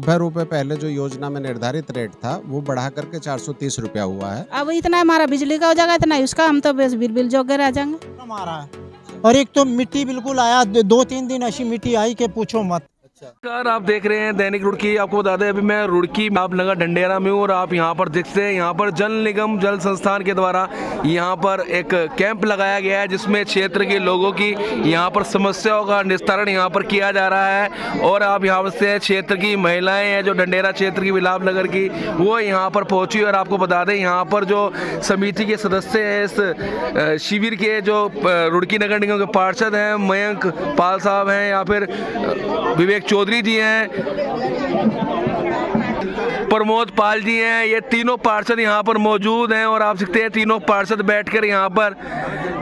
₹90 पहले जो योजना में निर्धारित रेट था वो बढ़ा करके 430 रुपया हुआ है। अब इतना हमारा बिजली का हो जाएगा, इतना उसका, हम तो बस बिल जोगे रह जाएंगे। हमारा और एक तो मिट्टी बिल्कुल आया, 2-3 दिन ऐसी मिट्टी आई कि पूछो मत। नमस्कार, आप देख रहे हैं दैनिक रुड़की। आपको बता दें अभी मैं रुड़की आप नगर डंडेरा में हूँ और आप यहाँ पर देखते हैं यहाँ पर जल निगम जल संस्थान के द्वारा यहाँ पर एक कैंप लगाया गया है जिसमें क्षेत्र के लोगों की यहाँ पर समस्याओं का निस्तारण यहाँ पर किया जा रहा है। और आप यहाँ से क्षेत्र की महिलाएं हैं जो डंडेरा क्षेत्र की बिलाप नगर की, वो यहाँ पर पहुँची। और आपको बता दें यहाँ पर जो समिति के सदस्य हैं इस शिविर के, जो रुड़की नगर निगम के पार्षद हैं मयंक पाल साहब हैं या फिर विवेक चौधरी जी हैं, प्रमोद पाल जी हैं, ये तीनों पार्षद यहाँ पर मौजूद हैं। और आप सकते हैं तीनों पार्षद बैठकर यहाँ पर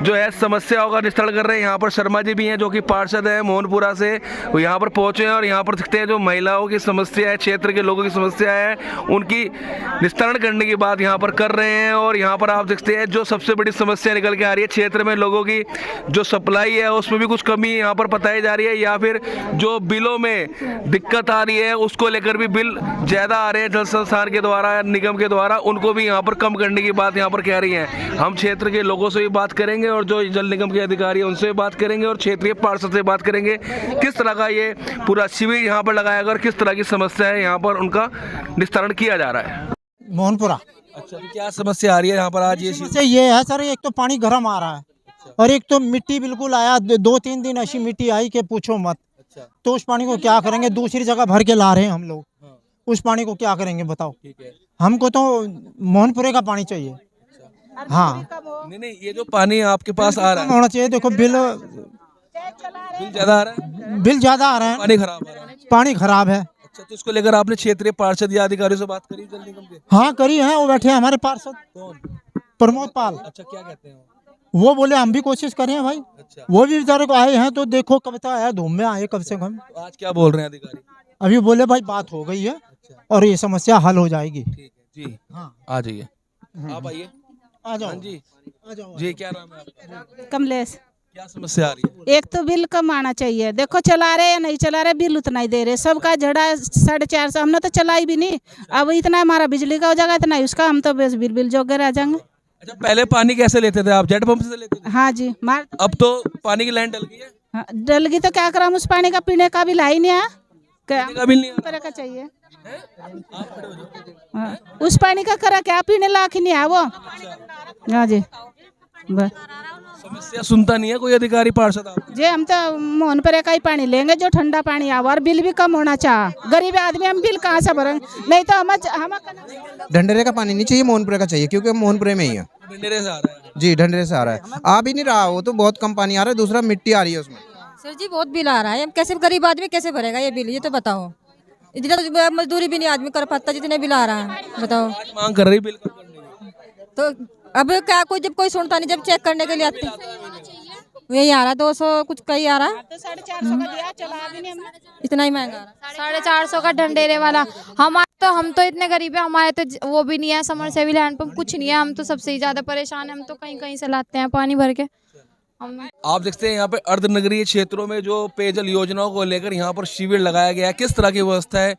जो है समस्याओं का निस्तारण कर रहे हैं। यहाँ पर शर्मा जी भी हैं जो कि पार्षद हैं मोहनपुरा से, वो यहाँ पर पहुँचे हैं और यहाँ पर सकते हैं जो महिलाओं की समस्या है, क्षेत्र के लोगों की समस्या है, उनकी निस्तारण करने की बात यहाँ पर कर रहे हैं। और यहाँ पर आप देखते हैं जो सबसे बड़ी समस्या निकल के आ रही है क्षेत्र में लोगों की जो सप्लाई है उसमें भी कुछ कमी यहाँ पर बताई जा रही है, या फिर जो बिलों में दिक्कत आ रही है उसको लेकर भी बिल ज़्यादा आ रहे हैं जल संस्थान के द्वारा, निगम के द्वारा, उनको भी यहाँ पर कम करने की बात यहाँ पर कह रही हैं। हम क्षेत्र के लोगों से भी बात करेंगे और जो जल निगम के अधिकारी हैं उनसे भी बात करेंगे और क्षेत्रीय पार्षद से बात करेंगे किस तरह का ये पूरा शिविर यहाँ पर लगाया गया और किस तरह की समस्या है यहाँ पर उनका निस्तारण किया जा रहा है। मोहनपुरा। अच्छा, तो क्या समस्या आ रही है यहाँ पर आज? समस्या ये है सर, एक तो पानी गर्म आ रहा है और एक तो मिट्टी बिल्कुल आया, 2-3 दिन ऐसी मिट्टी आई कि पूछो मत। तो उस पानी को क्या करेंगे, दूसरी जगह भर के ला रहे हैं हम लोग, उस पानी को क्या करेंगे बताओ। हमको तो मोहनपुरे का पानी चाहिए। हाँ नहीं, ये जो पानी आपके पास आ रहा है होना चाहिए। देखो बिल ज्यादा आ रहा है, बिल ज्यादा आ रहा है, पानी खराब आ रहा है। पानी खराब है। अच्छा, तो इसको लेकर आपने क्षेत्रीय पार्षद या अधिकारियों से बात करी जल निगम के? हाँ करी है, वो बैठे हैं हमारे पार्षद कौन? प्रमोद पाल। अच्छा, क्या कहते हैं वो बोले हम भी कोशिश करें भाई। अच्छा, वो भी बेचारे को आए हैं, तो देखो कब तक आया, धूम में आए कम से कम। तो आज क्या बोल रहे हैं अधिकारी? अभी बोले भाई बात हो गई है और ये समस्या हल हो जाएगी। ठीक है जी, हाँ आ जाइए, आप आइए। आ जाओ। हाँ जी, आ जाओ। जी क्या नाम है आपका? कमलेश। क्या समस्या आ रही है? एक तो बिल कम आना चाहिए, देखो चला रहे या नहीं चला रहे बिल उतना ही दे रहे, सबका झड़ा 450। हमने तो चलाई भी नहीं, अब इतना हमारा बिजली का हो जाएगा, इतना उसका, हम तो बस बिल जोगे रह जाएंगे। अच्छा, पहले पानी कैसे लेते थे आप? जेट पंप से लेते थे? हाँ जी, मार अब तो पानी की लाइन डल गई है। हाँ, डल गई तो क्या करा, उस पानी का पीने का बिल ही नहीं है, क्या का बिल नहीं आ तरह का चाहिए। रहा। आप खड़े हो जाओ। हाँ, उस पानी का करा क्या, पीने लायक ही नहीं है वो। हाँ जी, बस समस्या सुनता नहीं है कोई अधिकारी पार्षद आप? जी, हम तो मोहनपुरे का ही पानी लेंगे जो ठंडा पानी आवा, और बिल भी कम होना चाहिए। गरीब आदमी हम बिल कहाँ से भरेंगे, नहीं तो हम ढंडेरे का पानी नहीं चाहिए, मोहनपुरे का चाहिए, क्योंकि हम मोहनपुरे में ही है। डंडेरे से आ रहा है जी, ढंडेरे से आ रहा है। आ भी नहीं रहा, वो तो बहुत कम पानी आ रहा है, दूसरा मिट्टी आ रही है उसमें। सर जी बहुत बिल आ रहा है, हम कैसे, गरीब आदमी कैसे भरेगा ये बिल, ये तो बताओ। इतना तो मजदूरी भी नहीं आदमी कर पाता जितने बिल आ रहा है, बताओ। आज मांग कर रही बिल कम करने की। तो अब क्या, कोई जब कोई सुनता नहीं, जब चेक करने के लिए आते यही आ रहा 200 कुछ कहीं आ रहा, 450 का दिया, चला भी नहीं हमने। इतना ही महंगा आ रहा। 450 का ढंडेरे वाला। हम तो इतने गरीब है, हमारे तो वो भी नहीं है, समरसेबल हैंडपंप कुछ नहीं है, हम तो सबसे ही ज्यादा परेशान है। हम तो कहीं कहीं से लाते हैं पानी भर के। आप देखते हैं यहाँ पे अर्ध नगरीय क्षेत्रों में जो पेयजल योजनाओं को लेकर यहाँ पर शिविर लगाया गया है, किस तरह की व्यवस्था है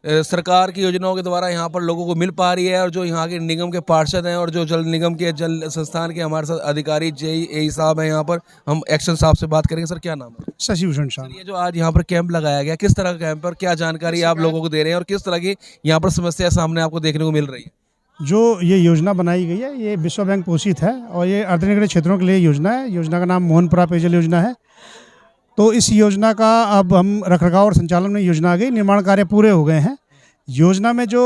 सरकार की योजनाओं के द्वारा यहाँ पर लोगों को मिल पा रही है। और जो यहाँ के निगम के पार्षद हैं और जो जल निगम के जल संस्थान के हमारे साथ अधिकारी जेई साहब हैं, यहाँ पर हम एक्शन साहब से बात करेंगे। सर क्या नाम है? शशि भूषण शाह। ये जो आज यहाँ पर कैंप लगाया गया, किस तरह का कैंप पर क्या जानकारी आप लोगों को दे रहे हैं और किस तरह की यहाँ पर समस्या सामने आपको देखने को मिल रही है? जो ये योजना बनाई गई है ये विश्व बैंक पोषित है और ये अर्धनगरीय क्षेत्रों के लिए योजना है। योजना का नाम मोहनपुरा पेयजल योजना है। तो इस योजना का अब हम रखरखाव और संचालन में योजना आ गई, निर्माण कार्य पूरे हो गए हैं। योजना में जो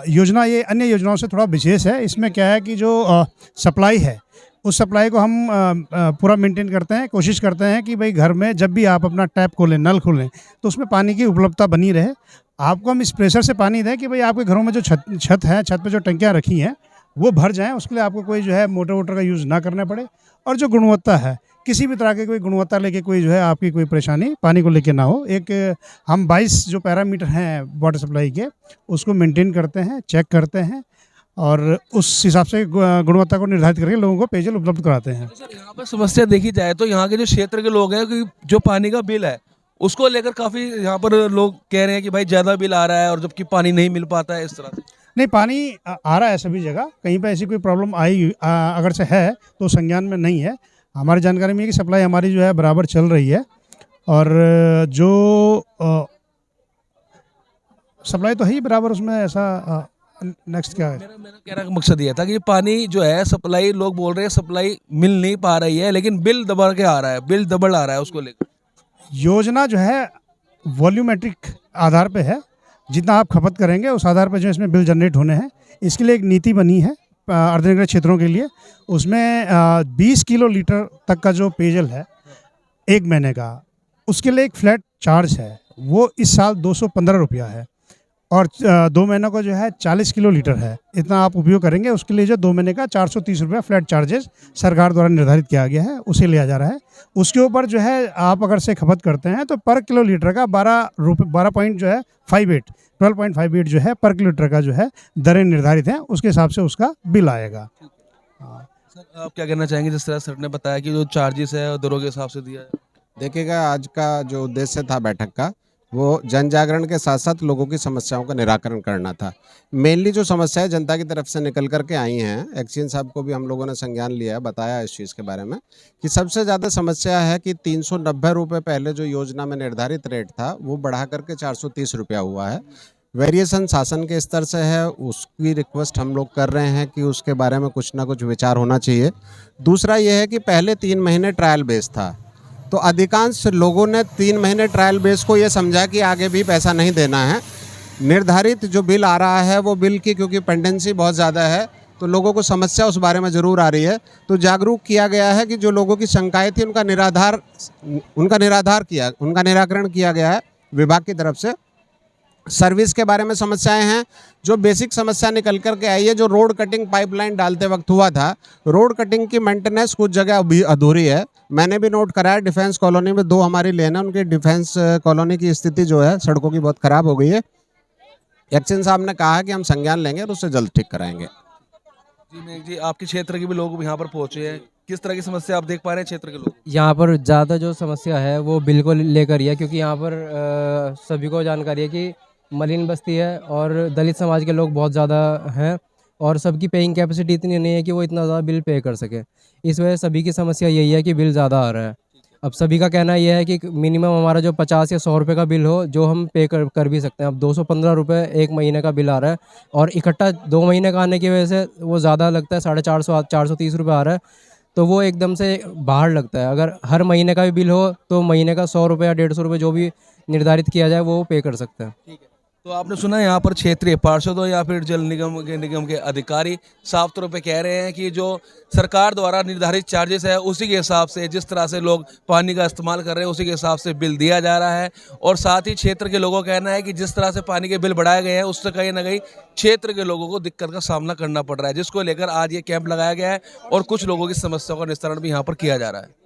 योजना ये अन्य योजनाओं से थोड़ा विशेष है। इसमें क्या है कि जो सप्लाई है उस सप्लाई को हम पूरा मेंटेन करते हैं। कोशिश करते हैं कि भाई घर में जब भी आप अपना टैप खोलें, नल खोलें, तो उसमें पानी की उपलब्धता बनी रहे। आपको हम इस प्रेशर से पानी दें कि भाई आपके घरों में जो छत है, छत पे जो टंकियाँ रखी हैं वो भर जाएं। उसके लिए आपको कोई जो है मोटर वोटर का यूज़ ना करना पड़े। और जो गुणवत्ता है, किसी भी तरह की कोई गुणवत्ता लेके कोई जो है आपकी कोई परेशानी पानी को लेके ना हो। एक हम 22 जो पैरामीटर हैं वाटर सप्लाई के, उसको मेंटेन करते हैं, चेक करते हैं और उस हिसाब से गुणवत्ता को निर्धारित करके लोगों को पेयजल उपलब्ध कराते हैं। सर यहाँ पर समस्या देखी जाए तो यहाँ के जो क्षेत्र के लोग हैं कि जो पानी का बिल है उसको लेकर काफ़ी यहाँ पर लोग कह रहे हैं कि भाई ज़्यादा बिल आ रहा है और जबकि पानी नहीं मिल पाता है इस तरह से। नहीं, पानी आ रहा है सभी जगह, कहीं पे ऐसी कोई प्रॉब्लम आई अगर से है तो संज्ञान में नहीं है। हमारी जानकारी में है कि सप्लाई हमारी जो है बराबर चल रही है, और जो सप्लाई तो है ही बराबर, उसमें ऐसा नेक्स्ट क्या है। मेरा कहने का मकसद ये था कि पानी जो है सप्लाई, लोग बोल रहे हैं सप्लाई मिल नहीं पा रही है, लेकिन बिल दबा के आ रहा है, बिल डबल आ रहा है, उसको लेकर योजना जो है वॉल्यूमेट्रिक आधार पे है, जितना आप खपत करेंगे उस आधार पे जो इसमें बिल जनरेट होने हैं। इसके लिए एक नीति बनी है अर्धनगरीय क्षेत्रों के लिए, उसमें 20 किलो लीटर तक का जो पेयजल है 1 महीने का, उसके लिए एक फ्लैट चार्ज है, वो इस साल 215 रुपया है, और 2 महीनों का जो है 40 किलो लीटर है। इतना आप उपयोग करेंगे, उसके लिए जो 2 महीने का 430 रुपया फ्लैट चार्जेस सरकार द्वारा निर्धारित किया गया है, उसे लिया जा रहा है। उसके ऊपर जो है आप अगर से खपत करते हैं तो पर किलो लीटर का 12.58 जो है पर किलो लीटर का जो है दरें निर्धारित हैं, उसके हिसाब से उसका बिल आएगा। सर आप क्या कहना चाहेंगे, जिस तरह सर ने बताया कि जो चार्जेस है दरों के हिसाब से दिया है? देखिएगा, आज का जो उद्देश्य था बैठक का, वो जन जागरण के साथ साथ लोगों की समस्याओं का निराकरण करना था। मेनली जो समस्याएं जनता की तरफ से निकल करके आई हैं, एक्सचेंज साहब को भी हम लोगों ने संज्ञान लिया है, बताया इस चीज़ के बारे में कि सबसे ज़्यादा समस्या है कि 390 रुपये पहले जो योजना में निर्धारित रेट था वो बढ़ा करके 430 रुपया हुआ है। वेरिएशन शासन के स्तर से है, उसकी रिक्वेस्ट हम लोग कर रहे हैं कि उसके बारे में कुछ ना कुछ विचार होना चाहिए। दूसरा ये है कि पहले 3 महीने ट्रायल बेस था, तो अधिकांश लोगों ने 3 महीने ट्रायल बेस को ये समझा कि आगे भी पैसा नहीं देना है। निर्धारित जो बिल आ रहा है वो बिल की क्योंकि पेंडेंसी बहुत ज़्यादा है, तो लोगों को समस्या उस बारे में ज़रूर आ रही है, तो जागरूक किया गया है कि जो लोगों की शंकाएं थी उनका निराकरण किया गया है विभाग की तरफ से। सर्विस के बारे में समस्याएं हैं, जो बेसिक समस्या निकल कर के आई है, जो रोड कटिंग पाइपलाइन डालते वक्त हुआ था, रोड कटिंग की मेंटेनेंस कुछ जगह अभी अधूरी है। मैंने भी नोट कराया, डिफेंस कॉलोनी में 2 हमारी लेन है, उनकी डिफेंस कॉलोनी की स्थिति जो है सड़कों की बहुत ख़राब हो गई है। एक्शन साहब ने कहा कि हम संज्ञान लेंगे और उससे जल्द ठीक कराएंगे। जी मेघ जी, आपके क्षेत्र के भी लोग यहाँ पर पहुँचे हैं, किस तरह की समस्या आप देख पा रहे हैं क्षेत्र के लोग? यहाँ पर ज़्यादा जो समस्या है वो बिल को लेकर ही है, क्योंकि यहाँ पर सभी को जानकारी है कि मलिन बस्ती है और दलित समाज के लोग बहुत ज़्यादा हैं, और सबकी पेइंग कैपेसिटी इतनी नहीं है कि वो इतना ज़्यादा बिल पे कर सके। इस वजह से सभी की समस्या यही है कि बिल ज़्यादा आ रहा है। अब सभी का कहना यह है कि मिनिमम हमारा जो 50 या 100 रुपये का बिल हो, जो हम पे कर भी सकते हैं। अब 215 रुपये 1 महीने का बिल आ रहा है, और इकट्ठा 2 महीने का आने की वजह से वो ज़्यादा लगता है, 450 430 रुपये आ रहा है, तो वो एकदम से बाहर लगता है। अगर हर महीने का भी बिल हो तो महीने का 100 रुपये या 150 रुपये जो भी निर्धारित किया जाए वो पे कर सकते हैं। ठीक है, तो आपने सुना यहाँ पर क्षेत्रीय पार्षदों या फिर जल निगम के अधिकारी साफ तौर पे कह रहे हैं कि जो सरकार द्वारा निर्धारित चार्जेस है उसी के हिसाब से, जिस तरह से लोग पानी का इस्तेमाल कर रहे हैं उसी के हिसाब से बिल दिया जा रहा है। और साथ ही क्षेत्र के लोगों का कहना है कि जिस तरह से पानी के बिल बढ़ाए गए हैं उससे कहीं ना कहीं क्षेत्र के लोगों को दिक्कत का सामना करना पड़ रहा है, जिसको लेकर आज ये कैंप लगाया गया है और कुछ लोगों की समस्याओं का निस्तारण भी यहाँ पर किया जा रहा है।